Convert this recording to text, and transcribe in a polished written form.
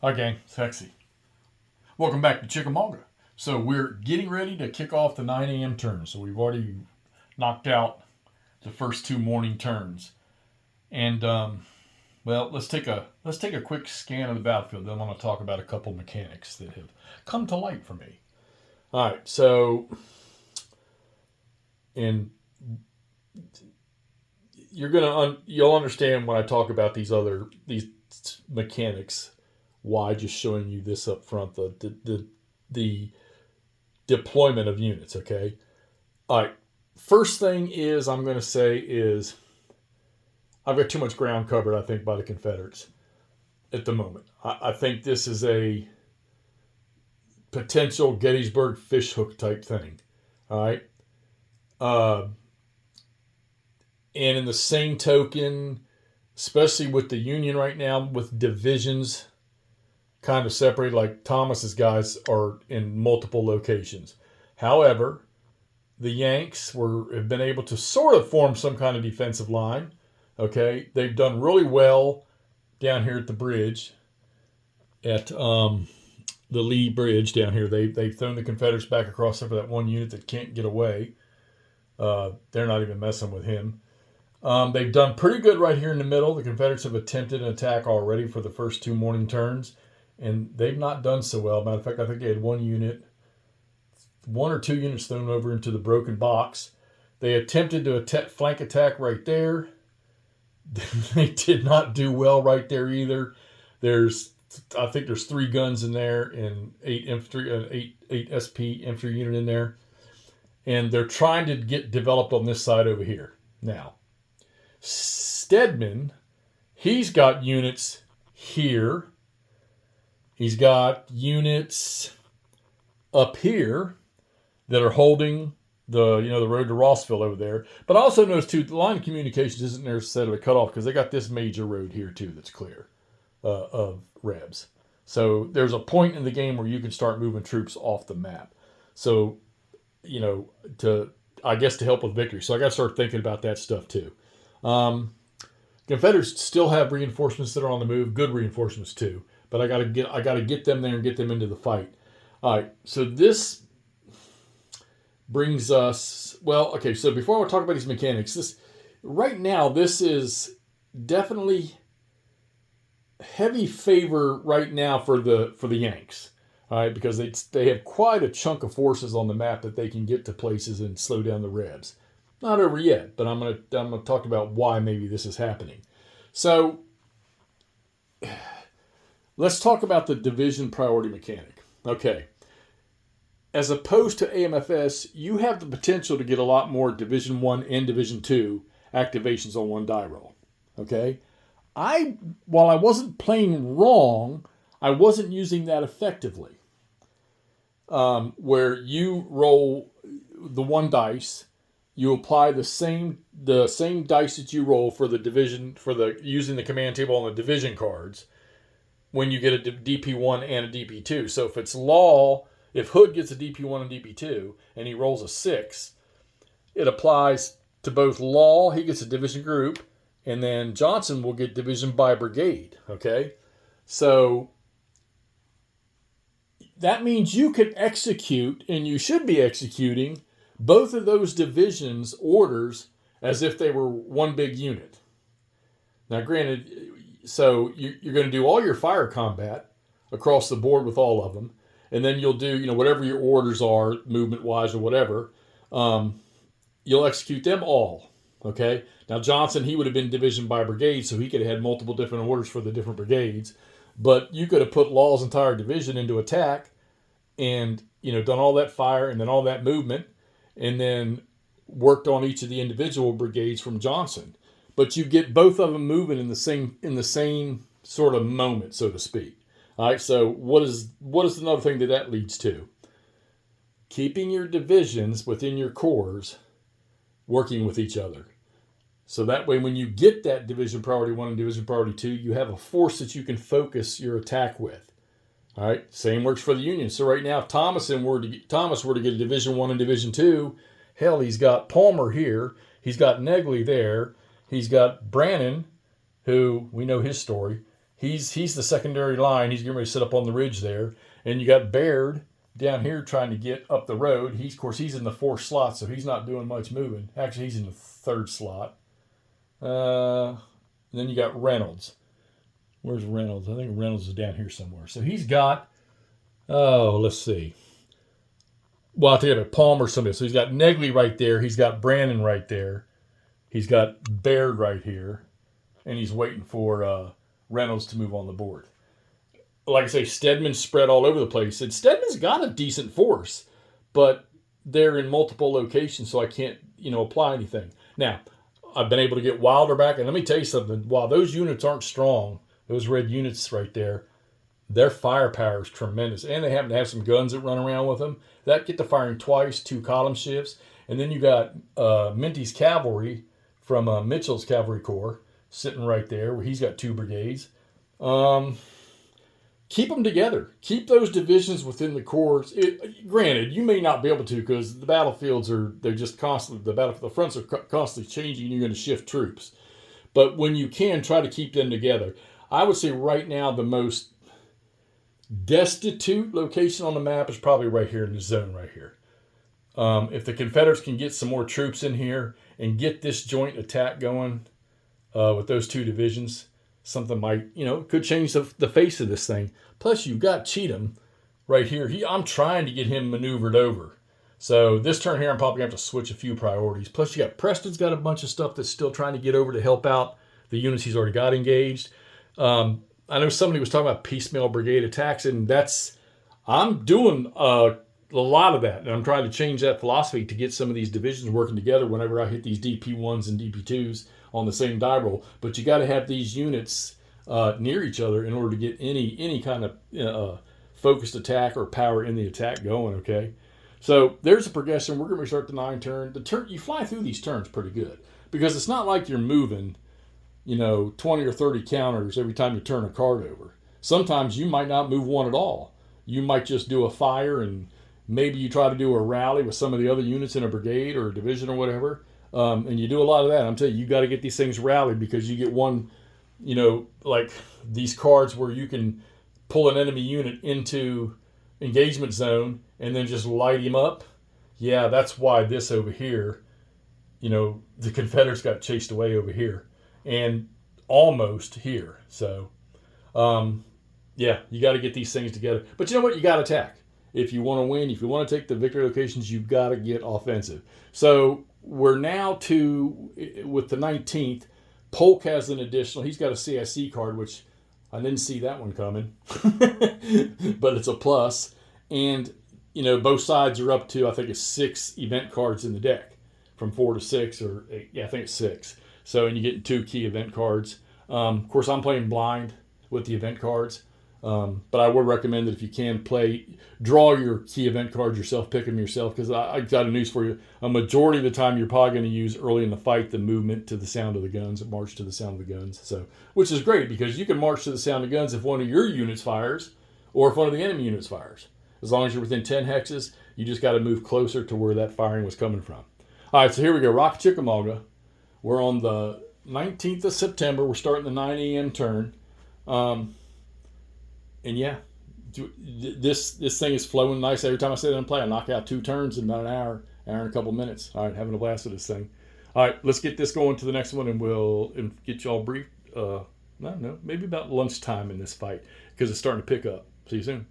Hi, gang. Sexy. Welcome back to Chickamauga. So we're getting ready to kick off the 9 a.m. turn. So we've already knocked out the first two morning turns, and well, let's take a quick scan of the battlefield. Then I want to talk about a couple mechanics that have come to light for me. All right. So, and you'll understand when I talk about these mechanics why just showing you this up front, the deployment of units, okay? All right. First thing is I'm going to say is I've got too much ground covered, I think, by the Confederates at the moment. I think this is a potential Gettysburg fishhook type thing, all right? Uh, and in the same token, especially with the Union right now, with divisions kind of separated, like Thomas's guys are in multiple locations. However, the Yanks have been able to sort of form some kind of defensive line. Okay, they've done really well down here at the bridge, at the Lee Bridge down here. They've thrown the Confederates back across there for that one unit that can't get away. They're not even messing with him. They've done pretty good right here in the middle. The Confederates have attempted an attack already for the first two morning turns, and they've not done so well. Matter of fact, I think they had one or two units thrown over into the broken box. They attempted to flank attack right there. They did not do well right there either. I think there's 3 guns in there and 8 infantry, 8 SP infantry unit in there, and they're trying to get developed on this side over here. Now, Stedman, he's got units here. He's got units up here that are holding the road to Rossville over there. But I also noticed too, the line of communications isn't necessarily cut off because they got this major road here too that's clear of Rebs. So there's a point in the game where you can start moving troops off the map. So, to help with victory. So I got to start thinking about that stuff too. Confederates still have reinforcements that are on the move, good reinforcements too. But I got to get them there and get them into the fight. All right. So this brings us, well, okay, so before I talk about these mechanics, this is definitely heavy favor right now for the Yanks, all right, because they have quite a chunk of forces on the map that they can get to places and slow down the Rebs. Not over yet, but I'm gonna talk about why maybe this is happening. So let's talk about the division priority mechanic. Okay. As opposed to AMFS, you have the potential to get a lot more Division 1 and Division 2 activations on one die roll. Okay? While I wasn't playing wrong, I wasn't using that effectively. Where you roll the one dice, you apply the same dice that you roll for the division, using the command table on the division cards when you get a DP1 and a DP2. So if it's law, if Hood gets a DP1 and DP2 and he rolls a 6, it applies to both Law, he gets a division group, and then Johnson will get division by brigade, okay? So that means you can execute, and you should be executing, both of those divisions' orders as if they were one big unit. Now, granted, so you're going to do all your fire combat across the board with all of them, and then you'll do, whatever your orders are, movement-wise or whatever, you'll execute them all, okay? Now, Johnson, he would have been division by brigade, so he could have had multiple different orders for the different brigades. But you could have put Law's entire division into attack and, done all that fire and then all that movement and then worked on each of the individual brigades from Johnson. But you get both of them moving in the same sort of moment, so to speak. All right, so what is another thing that leads to? Keeping your divisions within your corps working with each other. So that way, when you get that division priority 1 and division priority 2, you have a force that you can focus your attack with. All right, same works for the Union. So right now, if Thomas were to get a division 1 and division 2, hell, he's got Palmer here, he's got Negley there, he's got Brannan, who we know his story. He's the secondary line. He's getting ready to sit up on the ridge there. And you got Baird down here trying to get up the road. Of course, he's in the fourth slot, so he's not doing much moving. Actually, he's in the third slot. And then you got Reynolds. Where's Reynolds? I think Reynolds is down here somewhere. So he's got, let's see. Well, I'll tell you about Palmer or somebody. So he's got Negley right there. He's got Brandon right there. He's got Baird right here. And he's waiting for Reynolds to move on the board. Like I say, Stedman's spread all over the place. And Stedman's got a decent force, but they're in multiple locations, so I can't, apply anything. Now, I've been able to get Wilder back, and let me tell you something. While those units aren't strong, those red units right there, their firepower is tremendous. And they happen to have some guns that run around with them. That get to firing twice, 2 column shifts. And then you got Minty's cavalry from Mitchell's Cavalry Corps sitting right there, where he's got 2 brigades. Keep them together. Keep those divisions within the corps. Granted, you may not be able to because the battlefields they're just constantly, the fronts are constantly changing. You're going to shift troops. But when you can, try to keep them together. I would say right now the most destitute location on the map is probably right here in the zone right here. If the Confederates can get some more troops in here and get this joint attack going with those 2 divisions, something might, could change the face of this thing. Plus, you've got Cheatham right here. I'm trying to get him maneuvered over. So this turn here, I'm probably going to have to switch a few priorities. Plus, you got Preston's got a bunch of stuff that's still trying to get over to help out the units he's already got engaged. I know somebody was talking about piecemeal brigade attacks, and I'm doing a lot of that, and I'm trying to change that philosophy to get some of these divisions working together whenever I hit these DP1s and DP2s on the same die roll. But you got to have these units near each other in order to get any kind of focused attack or power in the attack going, okay? So there's a progression. We're going to start the 9 turn. You fly through these turns pretty good because it's not like you're moving, 20 or 30 counters every time you turn a card over. Sometimes you might not move one at all. You might just do a fire, and maybe you try to do a rally with some of the other units in a brigade or a division or whatever. And you do a lot of that. I'm telling you, got to get these things rallied because you get one, like these cards where you can pull an enemy unit into engagement zone and then just light him up. Yeah, that's why this over here, the Confederates got chased away over here and almost here. So, yeah, you got to get these things together. But you know what? You got to attack. If you want to win, if you want to take the victory locations, you've got to get offensive. So we're now with the 19th, Polk has an additional, he's got a CIC card, which I didn't see that one coming, but it's a plus. And, both sides are up to, I think it's 6 event cards in the deck, from 4 to 6, or 8, I think it's 6. So, and you get 2 key event cards. Of course, I'm playing blind with the event cards. But I would recommend that if you can draw your key event cards yourself, pick them yourself, because I got a news for you. A majority of the time, you're probably going to use early in the fight the movement to the sound of the guns, march to the sound of the guns. So, which is great because you can march to the sound of guns if one of your units fires or if one of the enemy units fires. As long as you're within 10 hexes, you just got to move closer to where that firing was coming from. All right, so here we go. Rock Chickamauga. We're on the 19th of September. We're starting the 9 a.m. turn. And yeah, this thing is flowing nice. Every time I sit down and play, I knock out 2 turns in about an hour and a couple minutes. All right, having a blast with this thing. All right, let's get this going to the next one, and we'll get you all briefed. Maybe about lunchtime in this fight because it's starting to pick up. See you soon.